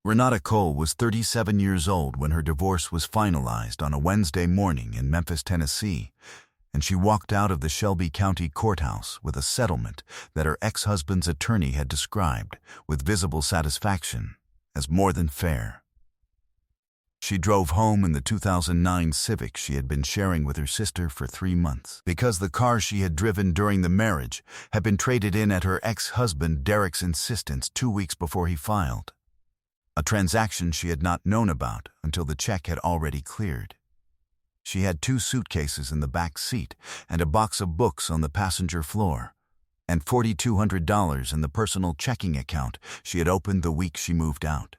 Renata Cole was 37 years old when her divorce was finalized on a Wednesday morning in Memphis, Tennessee, and she walked out of the Shelby County Courthouse with a settlement that her ex-husband's attorney had described, with visible satisfaction, as more than fair. She drove home in the 2009 Civic she had been sharing with her sister for 3 months, because the car she had driven during the marriage had been traded in at her ex-husband Derek's insistence 2 weeks before he filed, a transaction she had not known about until the check had already cleared. She had 2 suitcases in the back seat and a box of books on the passenger floor, and $4,200 in the personal checking account she had opened the week she moved out,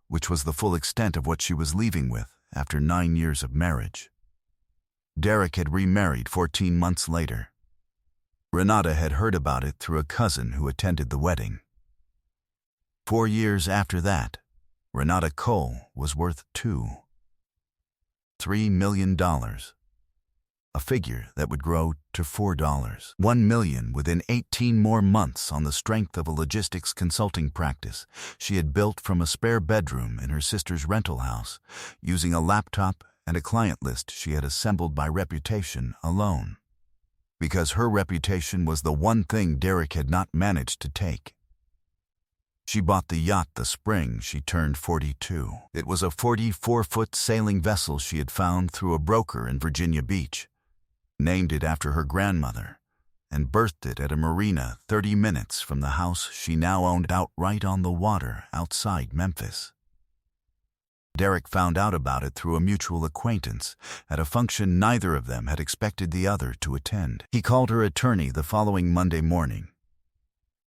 which was the full extent of what she was leaving with after 9 years of marriage. Derek had remarried 14 months later. Renata had heard about it through a cousin who attended the wedding. 4 years after that, Renata Cole was worth $3 million, a figure that would grow to $1 million within 18 more months on the strength of a logistics consulting practice she had built from a spare bedroom in her sister's rental house, using a laptop and a client list she had assembled by reputation alone. Because her reputation was the one thing Derek had not managed to take. She bought the yacht the spring she turned 42. It was a 44-foot sailing vessel she had found through a broker in Virginia Beach, named it after her grandmother, and berthed it at a marina 30 minutes from the house she now owned outright on the water outside Memphis. Derek found out about it through a mutual acquaintance at a function neither of them had expected the other to attend. He called her attorney the following Monday morning.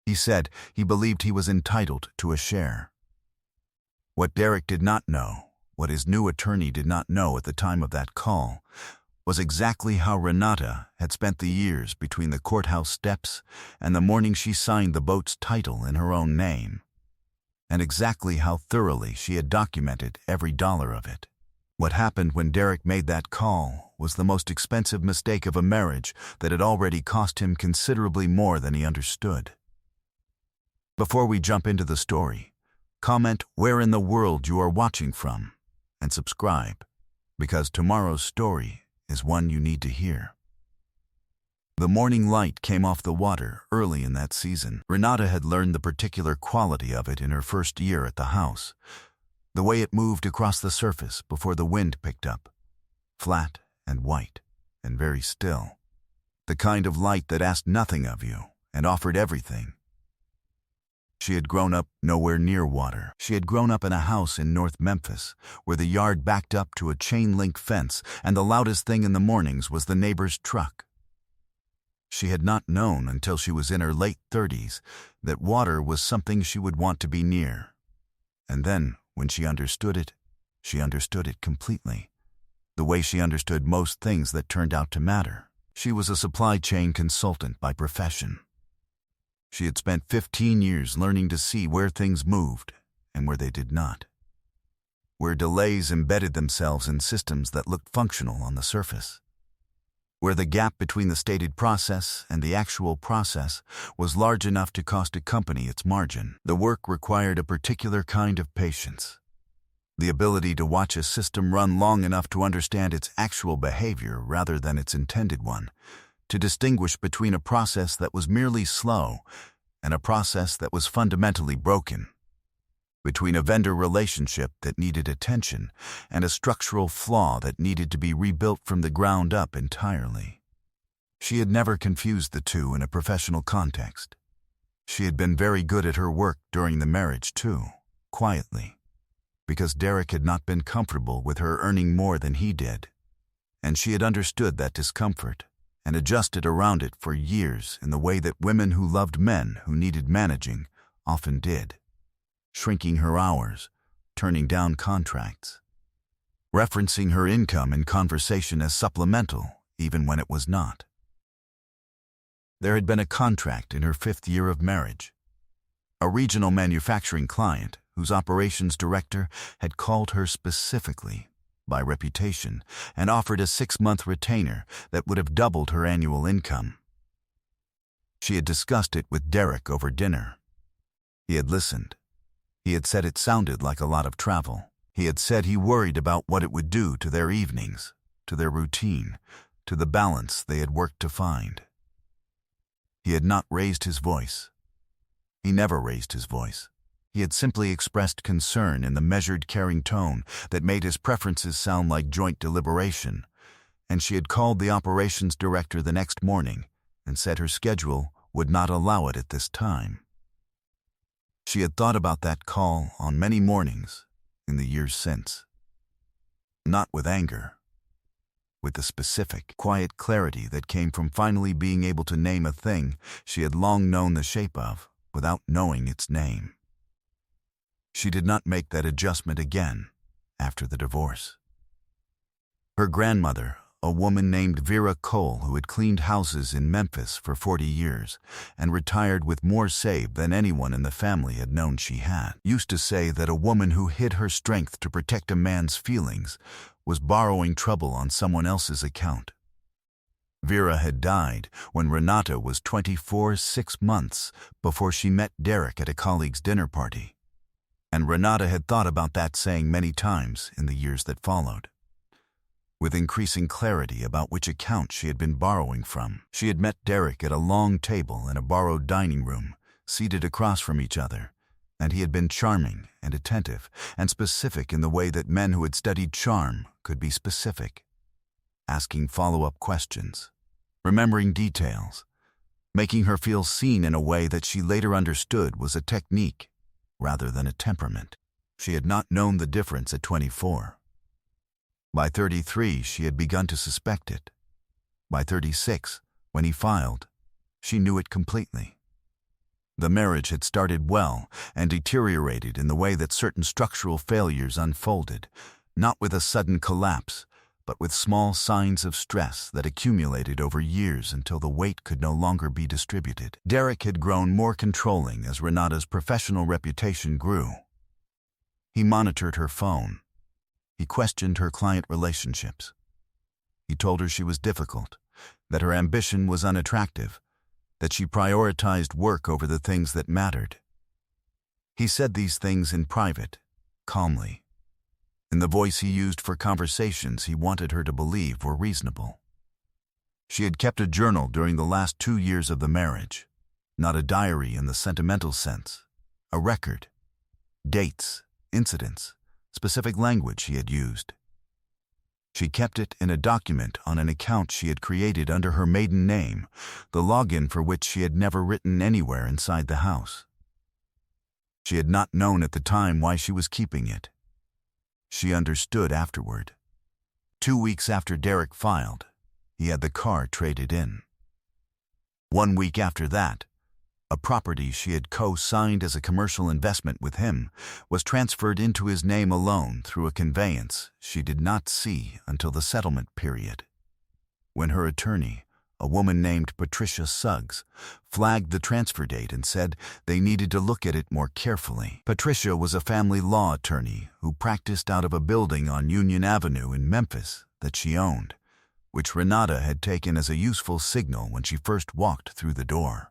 He said he believed he was entitled to a share. What Derek did not know, what his new attorney did not know at the time of that call, was exactly how Renata had spent the years between the courthouse steps and the morning she signed the boat's title in her own name, and exactly how thoroughly she had documented every dollar of it. What happened when Derek made that call was the most expensive mistake of a marriage that had already cost him considerably more than he understood. Before we jump into the story, comment where in the world you are watching from and subscribe, because tomorrow's story is one you need to hear. The morning light came off the water early in that season. Renata had learned the particular quality of it in her first year at the house, the way it moved across the surface before the wind picked up, flat and white and very still, the kind of light that asked nothing of you and offered everything. She had grown up nowhere near water. She had grown up in a house in North Memphis, where the yard backed up to a chain-link fence, and the loudest thing in the mornings was the neighbor's truck. She had not known until she was in her late 30s that water was something she would want to be near. And then, when she understood it completely, the way she understood most things that turned out to matter. She was a supply chain consultant by profession. She had spent 15 years learning to see where things moved and where they did not, where delays embedded themselves in systems that looked functional on the surface, where the gap between the stated process and the actual process was large enough to cost a company its margin. The work required a particular kind of patience, the ability to watch a system run long enough to understand its actual behavior rather than its intended one, to distinguish between a process that was merely slow and a process that was fundamentally broken, between a vendor relationship that needed attention and a structural flaw that needed to be rebuilt from the ground up entirely. She had never confused the two in a professional context. She had been very good at her work during the marriage too, quietly, because Derek had not been comfortable with her earning more than he did, and she had understood that discomfort and adjusted around it for years in the way that women who loved men who needed managing often did, shrinking her hours, turning down contracts, referencing her income in conversation as supplemental even when it was not. There had been a contract in her 5th year of marriage. A regional manufacturing client whose operations director had called her specifically by reputation and offered a 6-month retainer that would have doubled her annual income. She had discussed it with Derek over dinner. He had listened, He had said it sounded like a lot of travel. He had said he worried about what it would do to their evenings, to their routine, to the balance they had worked to find. He had not raised his voice. He never raised his voice. He had simply expressed concern in the measured, caring tone that made his preferences sound like joint deliberation, and she had called the operations director the next morning and said her schedule would not allow it at this time. She had thought about that call on many mornings in the years since. Not with anger, with the specific, quiet clarity that came from finally being able to name a thing she had long known the shape of without knowing its name. She did not make that adjustment again after the divorce. Her grandmother, a woman named Vera Cole who had cleaned houses in Memphis for 40 years and retired with more saved than anyone in the family had known she had, used to say that a woman who hid her strength to protect a man's feelings was borrowing trouble on someone else's account. Vera had died when Renata was 24, 6 months before she met Derek at a colleague's dinner party, and Renata had thought about that saying many times in the years that followed. With increasing clarity about which account she had been borrowing from, she had met Derek at a long table in a borrowed dining room, seated across from each other, and he had been charming and attentive and specific in the way that men who had studied charm could be specific, asking follow-up questions, remembering details, making her feel seen in a way that she later understood was a technique rather than a temperament. She had not known the difference at 24. By 33, she had begun to suspect it. By 36, when he filed, she knew it completely. The marriage had started well and deteriorated in the way that certain structural failures unfolded, not with a sudden collapse, but with small signs of stress that accumulated over years until the weight could no longer be distributed. Derek had grown more controlling as Renata's professional reputation grew. He monitored her phone. He questioned her client relationships. He told her she was difficult, that her ambition was unattractive, that she prioritized work over the things that mattered. He said these things in private, calmly, in the voice he used for conversations he wanted her to believe were reasonable. She had kept a journal during the last 2 years of the marriage, not a diary in the sentimental sense, a record, dates, incidents, specific language he had used. She kept it in a document on an account she had created under her maiden name, the login for which she had never written anywhere inside the house. She had not known at the time why she was keeping it. She understood afterward. 2 weeks after Derek filed, he had the car traded in. 1 week after that, a property she had co-signed as a commercial investment with him was transferred into his name alone through a conveyance she did not see until the settlement period, when her attorney, a woman named Patricia Suggs, flagged the transfer date and said they needed to look at it more carefully. Patricia was a family law attorney who practiced out of a building on Union Avenue in Memphis that she owned, which Renata had taken as a useful signal when she first walked through the door.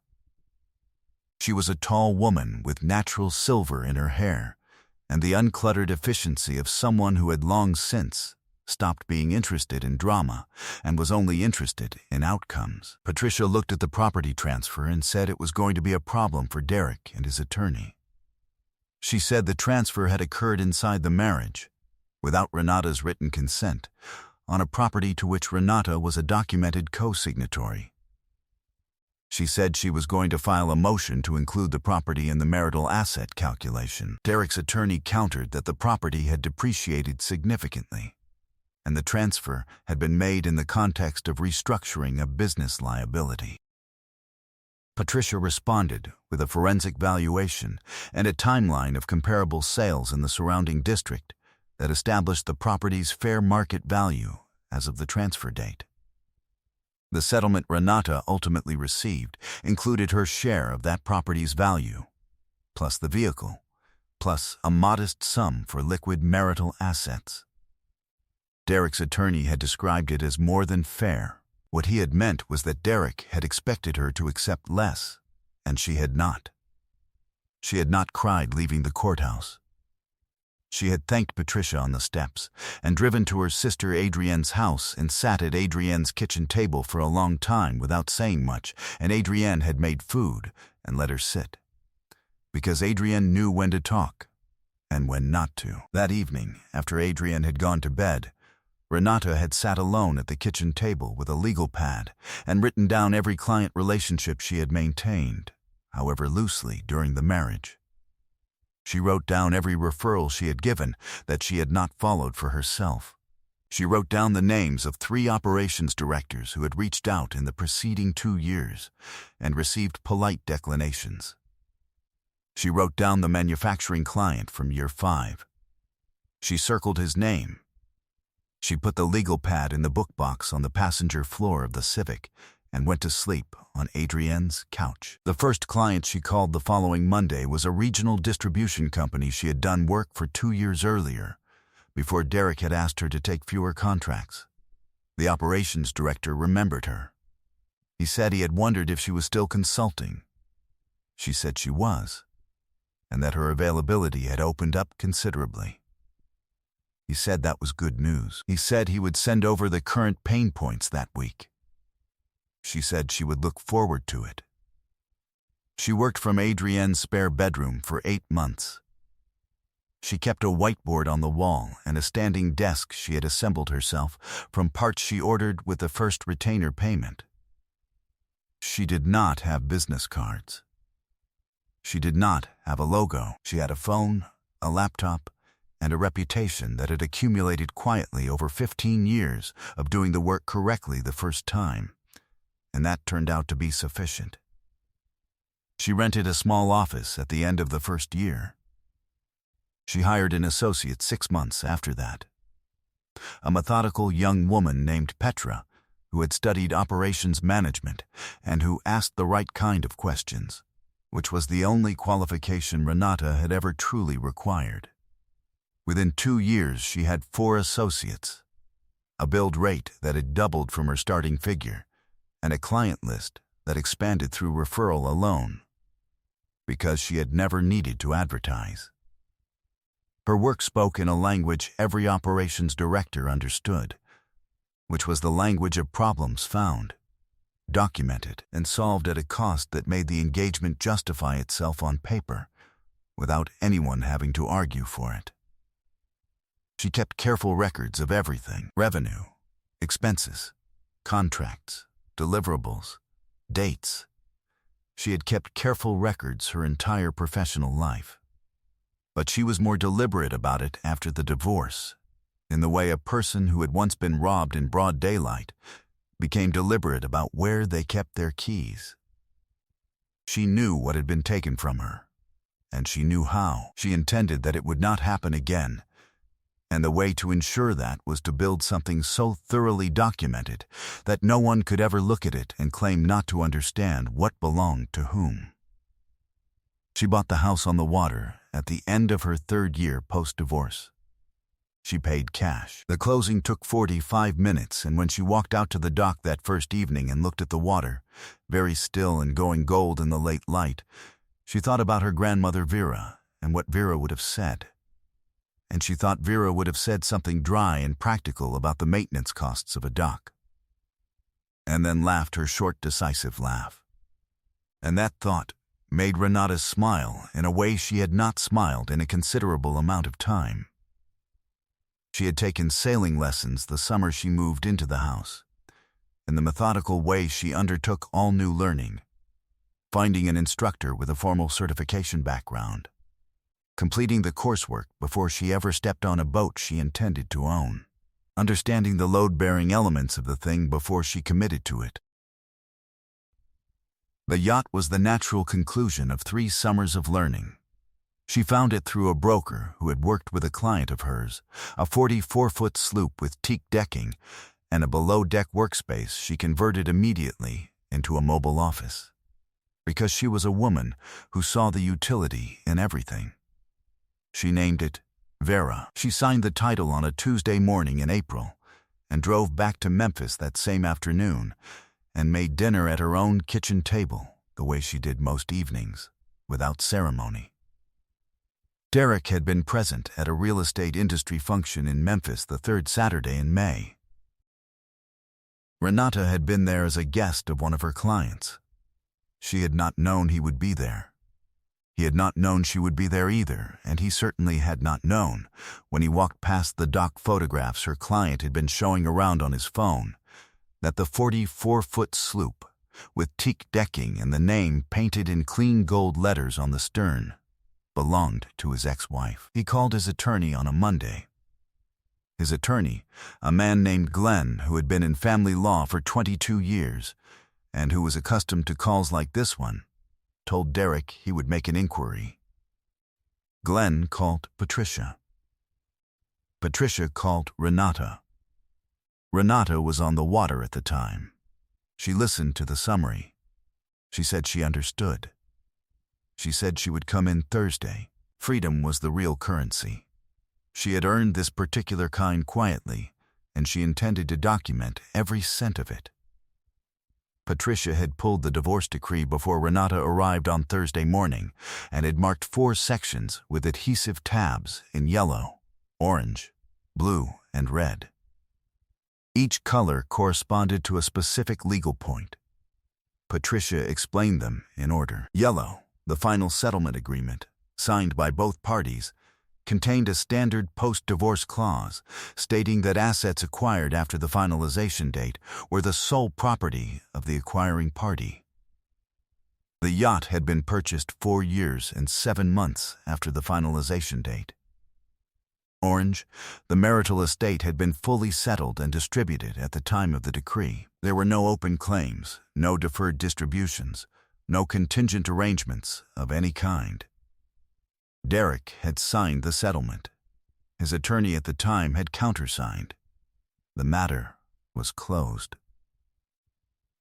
She was a tall woman with natural silver in her hair and the uncluttered efficiency of someone who had long since stopped being interested in drama and was only interested in outcomes. Patricia looked at the property transfer and said it was going to be a problem for Derek and his attorney. She said the transfer had occurred inside the marriage, without Renata's written consent, on a property to which Renata was a documented co-signatory. She said she was going to file a motion to include the property in the marital asset calculation. Derek's attorney countered that the property had depreciated significantly, and the transfer had been made in the context of restructuring a business liability. Patricia responded with a forensic valuation and a timeline of comparable sales in the surrounding district that established the property's fair market value as of the transfer date. The settlement Renata ultimately received included her share of that property's value, plus the vehicle, plus a modest sum for liquid marital assets. Derek's attorney had described it as more than fair. What he had meant was that Derek had expected her to accept less, and she had not. She had not cried leaving the courthouse. She had thanked Patricia on the steps and driven to her sister Adrienne's house and sat at Adrienne's kitchen table for a long time without saying much, and Adrienne had made food and let her sit. Because Adrienne knew when to talk and when not to. That evening, after Adrienne had gone to bed, Renata had sat alone at the kitchen table with a legal pad and written down every client relationship she had maintained, however loosely, during the marriage. She wrote down every referral she had given that she had not followed for herself. She wrote down the names of 3 operations directors who had reached out in the preceding 2 years and received polite declinations. She wrote down the manufacturing client from year 5. She circled his name. She put the legal pad in the book box on the passenger floor of the Civic and went to sleep on Adrienne's couch. The first client she called the following Monday was a regional distribution company she had done work for 2 years earlier, before Derek had asked her to take fewer contracts. The operations director remembered her. He said he had wondered if she was still consulting. She said she was, and that her availability had opened up considerably. He said that was good news. He said he would send over the current pain points that week. She said she would look forward to it. She worked from Adrienne's spare bedroom for 8 months. She kept a whiteboard on the wall and a standing desk she had assembled herself from parts she ordered with the first retainer payment. She did not have business cards. She did not have a logo. She had a phone, a laptop, and a reputation that had accumulated quietly over 15 years of doing the work correctly the first time, and that turned out to be sufficient. She rented a small office at the end of the first year. She hired an associate 6 months after that, a methodical young woman named Petra, who had studied operations management and who asked the right kind of questions, which was the only qualification Renata had ever truly required. Within 2 years, she had 4 associates, a billed rate that had doubled from her starting figure, and a client list that expanded through referral alone, because she had never needed to advertise. Her work spoke in a language every operations director understood, which was the language of problems found, documented, and solved at a cost that made the engagement justify itself on paper, without anyone having to argue for it. She kept careful records of everything: revenue, expenses, contracts, deliverables, dates. She had kept careful records her entire professional life. But she was more deliberate about it after the divorce, in the way a person who had once been robbed in broad daylight became deliberate about where they kept their keys. She knew what had been taken from her, and she knew how. She intended that it would not happen again, and the way to ensure that was to build something so thoroughly documented that no one could ever look at it and claim not to understand what belonged to whom. She bought the house on the water at the end of her 3rd year post-divorce. She paid cash. The closing took 45 minutes, and when she walked out to the dock that first evening and looked at the water, very still and going gold in the late light, she thought about her grandmother Vera and what Vera would have said. And she thought Vera would have said something dry and practical about the maintenance costs of a dock. And then laughed her short, decisive laugh. And that thought made Renata smile in a way she had not smiled in a considerable amount of time. She had taken sailing lessons the summer she moved into the house, in the methodical way she undertook all new learning, finding an instructor with a formal certification background, completing the coursework before she ever stepped on a boat she intended to own, understanding the load-bearing elements of the thing before she committed to it. The yacht was the natural conclusion of 3 summers of learning. She found it through a broker who had worked with a client of hers, a 44-foot sloop with teak decking and a below-deck workspace she converted immediately into a mobile office, because she was a woman who saw the utility in everything. She named it Vera. She signed the title on a Tuesday morning in April and drove back to Memphis that same afternoon and made dinner at her own kitchen table the way she did most evenings, without ceremony. Derek had been present at a real estate industry function in Memphis the third Saturday in May. Renata had been there as a guest of one of her clients. She had not known he would be there. He had not known she would be there either, and he certainly had not known, when he walked past the dock photographs her client had been showing around on his phone, that the 44-foot sloop, with teak decking and the name painted in clean gold letters on the stern, belonged to his ex-wife. He called his attorney on a Monday. His attorney, a man named Glenn who had been in family law for 22 years and who was accustomed to calls like this one, told Derek he would make an inquiry. Glenn called Patricia. Patricia called Renata. Renata was on the water at the time. She listened to the summary. She said she understood. She said she would come in Thursday. Freedom was the real currency. She had earned this particular kind quietly, and she intended to document every cent of it. Patricia had pulled the divorce decree before Renata arrived on Thursday morning and had marked 4 sections with adhesive tabs in yellow, orange, blue, and red. Each color corresponded to a specific legal point. Patricia explained them in order. Yellow, the final settlement agreement, signed by both parties, contained a standard post-divorce clause stating that assets acquired after the finalization date were the sole property of the acquiring party. The yacht had been purchased 4 years and 7 months after the finalization date. Orange, the marital estate had been fully settled and distributed at the time of the decree. There were no open claims, no deferred distributions, no contingent arrangements of any kind. Derek had signed the settlement. His attorney at the time had countersigned. The matter was closed.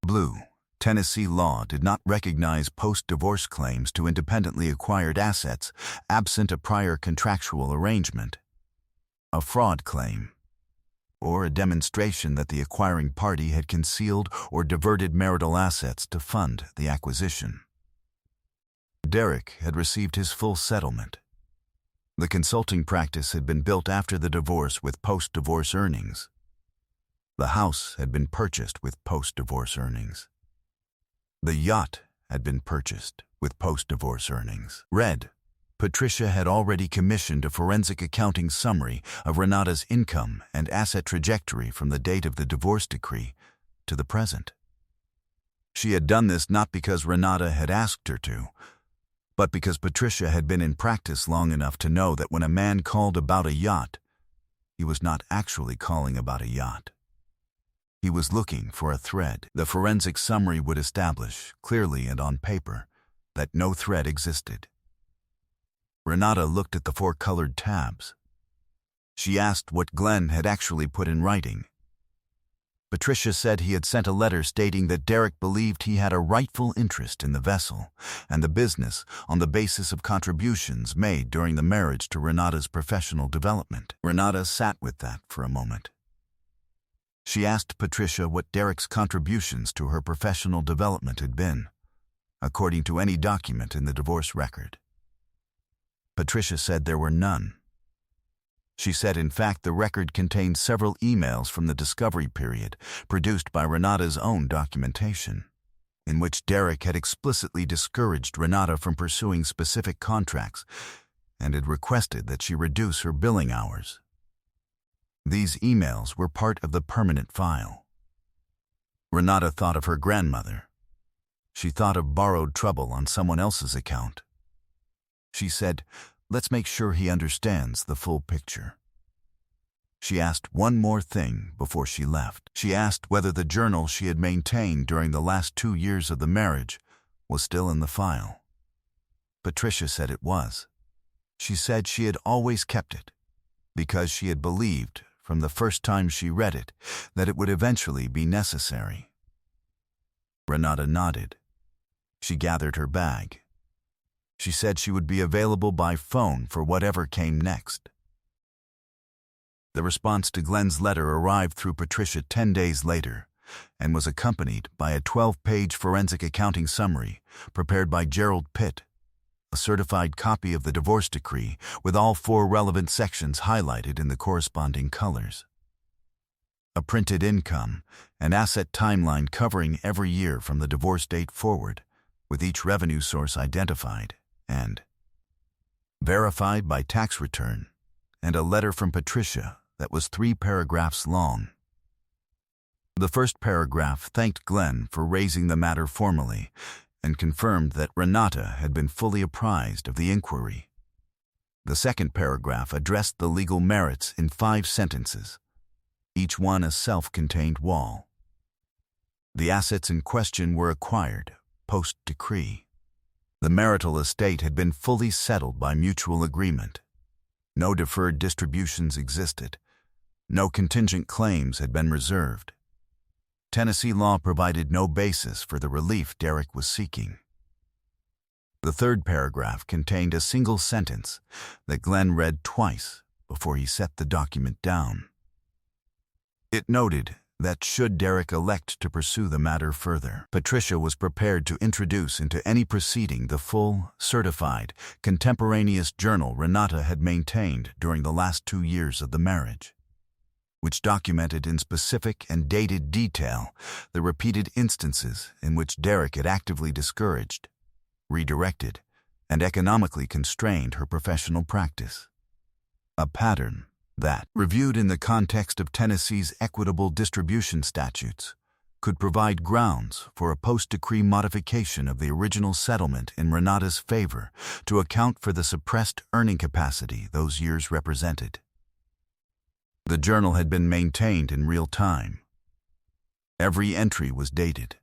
Blue, Tennessee law did not recognize post-divorce claims to independently acquired assets absent a prior contractual arrangement, a fraud claim, or a demonstration that the acquiring party had concealed or diverted marital assets to fund the acquisition. Derek had received his full settlement. The consulting practice had been built after the divorce with post-divorce earnings. The house had been purchased with post-divorce earnings. The yacht had been purchased with post-divorce earnings. Red, Patricia had already commissioned a forensic accounting summary of Renata's income and asset trajectory from the date of the divorce decree to the present. She had done this not because Renata had asked her to, but because Patricia had been in practice long enough to know that when a man called about a yacht, he was not actually calling about a yacht. He was looking for a thread. The forensic summary would establish, clearly and on paper, that no thread existed. Renata looked at the 4 colored tabs. She asked what Glenn had actually put in writing. Patricia said he had sent a letter stating that Derek believed he had a rightful interest in the vessel and the business on the basis of contributions made during the marriage to Renata's professional development. Renata sat with that for a moment. She asked Patricia what Derek's contributions to her professional development had been, according to any document in the divorce record. Patricia said there were none. She said, in fact, the record contained several emails from the discovery period produced by Renata's own documentation, in which Derek had explicitly discouraged Renata from pursuing specific contracts and had requested that she reduce her billing hours. These emails were part of the permanent file. Renata thought of her grandmother. She thought of borrowed trouble on someone else's account. She said, "Let's make sure he understands the full picture." She asked one more thing before she left. She asked whether the journal she had maintained during the last 2 years of the marriage was still in the file. Patricia said it was. She said she had always kept it because she had believed from the first time she read it that it would eventually be necessary. Renata nodded. She gathered her bag. She said she would be available by phone for whatever came next. The response to Glenn's letter arrived through Patricia 10 days later and was accompanied by a 12-page forensic accounting summary prepared by Gerald Pitt, a certified copy of the divorce decree with all 4 relevant sections highlighted in the corresponding colors. A printed income and asset timeline covering every year from the divorce date forward, with each revenue source identified and verified by tax return, and a letter from Patricia that was 3 paragraphs long. The first paragraph thanked Glenn for raising the matter formally and confirmed that Renata had been fully apprised of the inquiry. The second paragraph addressed the legal merits in 5 sentences, each one a self-contained wall. The assets in question were acquired post-decree. The marital estate had been fully settled by mutual agreement. No deferred distributions existed. No contingent claims had been reserved. Tennessee law provided no basis for the relief Derek was seeking. The third paragraph contained a single sentence that Glenn read twice before he set the document down. It noted that should Derek elect to pursue the matter further, Patricia was prepared to introduce into any proceeding the full, certified, contemporaneous journal Renata had maintained during the last 2 years of the marriage, which documented in specific and dated detail the repeated instances in which Derek had actively discouraged, redirected, and economically constrained her professional practice. A pattern that, reviewed in the context of Tennessee's equitable distribution statutes, could provide grounds for a post-decree modification of the original settlement in Renata's favor to account for the suppressed earning capacity those years represented. The journal had been maintained in real time. Every entry was dated.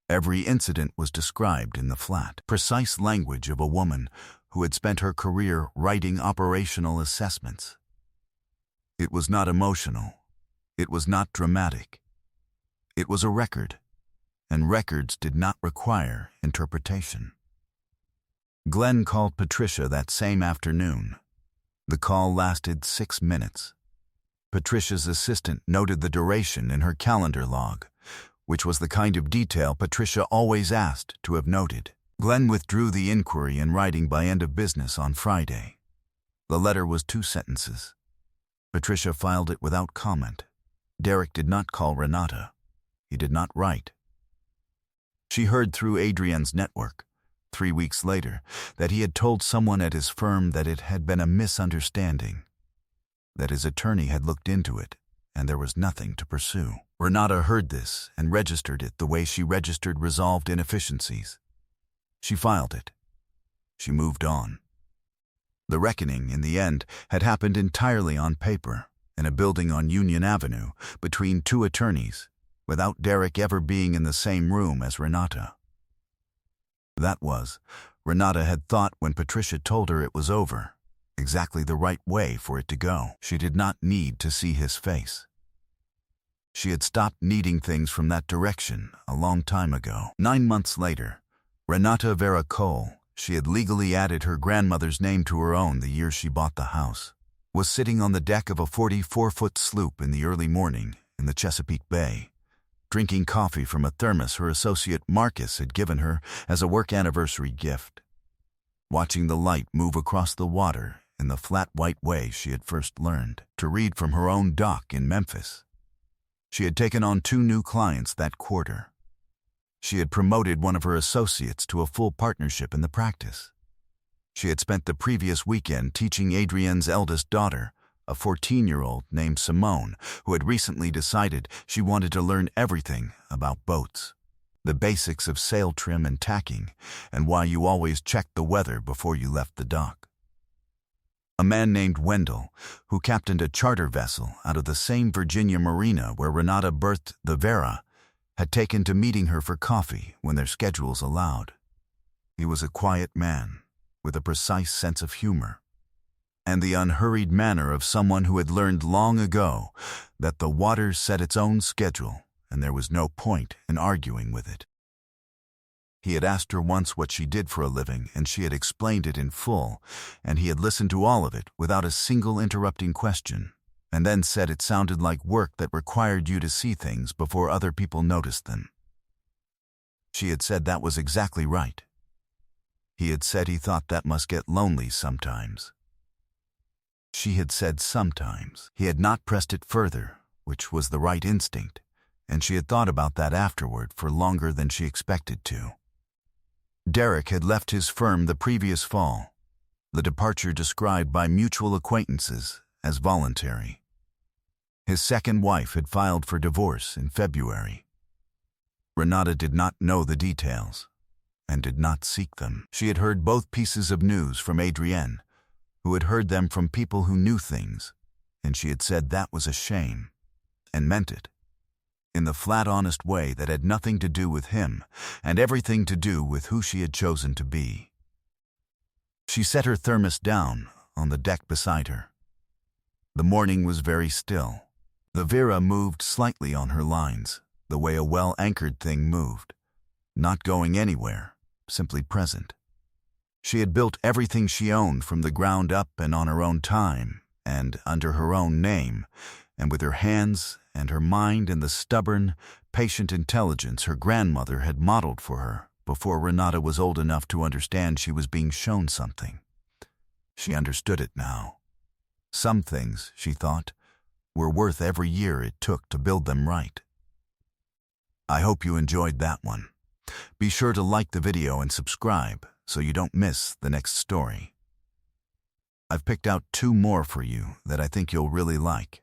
Every incident was described in the flat, precise language of a woman who had spent her career writing operational assessments. It was not emotional. It was not dramatic. It was a record, and records did not require interpretation. Glenn called Patricia that same afternoon. The call lasted 6 minutes. Patricia's assistant noted the duration in her calendar log, which was the kind of detail Patricia always asked to have noted. Glenn withdrew the inquiry in writing by end of business on Friday. The letter was 2 sentences. Patricia filed it without comment. Derek did not call Renata. He did not write. She heard through Adrienne's network, 3 weeks later, that he had told someone at his firm that it had been a misunderstanding, that his attorney had looked into it, and there was nothing to pursue. Renata heard this and registered it the way she registered resolved inefficiencies. She filed it. She moved on. The reckoning, in the end, had happened entirely on paper, in a building on Union Avenue, between 2 attorneys, without Derek ever being in the same room as Renata. That was, Renata had thought when Patricia told her it was over, exactly the right way for it to go. She did not need to see his face. She had stopped needing things from that direction a long time ago. 9 months later, Renata Vera Cole, she had legally added her grandmother's name to her own the year she bought the house, was sitting on the deck of a 44-foot sloop in the early morning in the Chesapeake Bay, drinking coffee from a thermos her associate Marcus had given her as a work anniversary gift, watching the light move across the water in the flat white way she had first learned to read from her own dock in Memphis. She had taken on 2 new clients that quarter. She had promoted one of her associates to a full partnership in the practice. She had spent the previous weekend teaching Adrienne's eldest daughter, a 14-year-old named Simone, who had recently decided she wanted to learn everything about boats, the basics of sail trim and tacking, and why you always checked the weather before you left the dock. A man named Wendell, who captained a charter vessel out of the same Virginia marina where Renata berthed the Vera, had taken to meeting her for coffee when their schedules allowed. He was a quiet man, with a precise sense of humor, and the unhurried manner of someone who had learned long ago that the water set its own schedule and there was no point in arguing with it. He had asked her once what she did for a living, and she had explained it in full, and he had listened to all of it without a single interrupting question, and then said it sounded like work that required you to see things before other people noticed them. She had said that was exactly right. He had said he thought that must get lonely sometimes. She had said sometimes. He had not pressed it further, which was the right instinct, and she had thought about that afterward for longer than she expected to. Derek had left his firm the previous fall, the departure described by mutual acquaintances as voluntary. His second wife had filed for divorce in February. Renata did not know the details and did not seek them. She had heard both pieces of news from Adrienne, who had heard them from people who knew things, and she had said that was a shame, and meant it, in the flat, honest way that had nothing to do with him and everything to do with who she had chosen to be. She set her thermos down on the deck beside her. The morning was very still. The Vera moved slightly on her lines, the way a well-anchored thing moved, not going anywhere, simply present. She had built everything she owned from the ground up and on her own time and under her own name, and with her hands and her mind and the stubborn, patient intelligence her grandmother had modeled for her before Renata was old enough to understand she was being shown something. She understood it now. Some things, she thought, were worth every year it took to build them right. I hope you enjoyed that one. Be sure to like the video and subscribe so you don't miss the next story. I've picked out 2 more for you that I think you'll really like.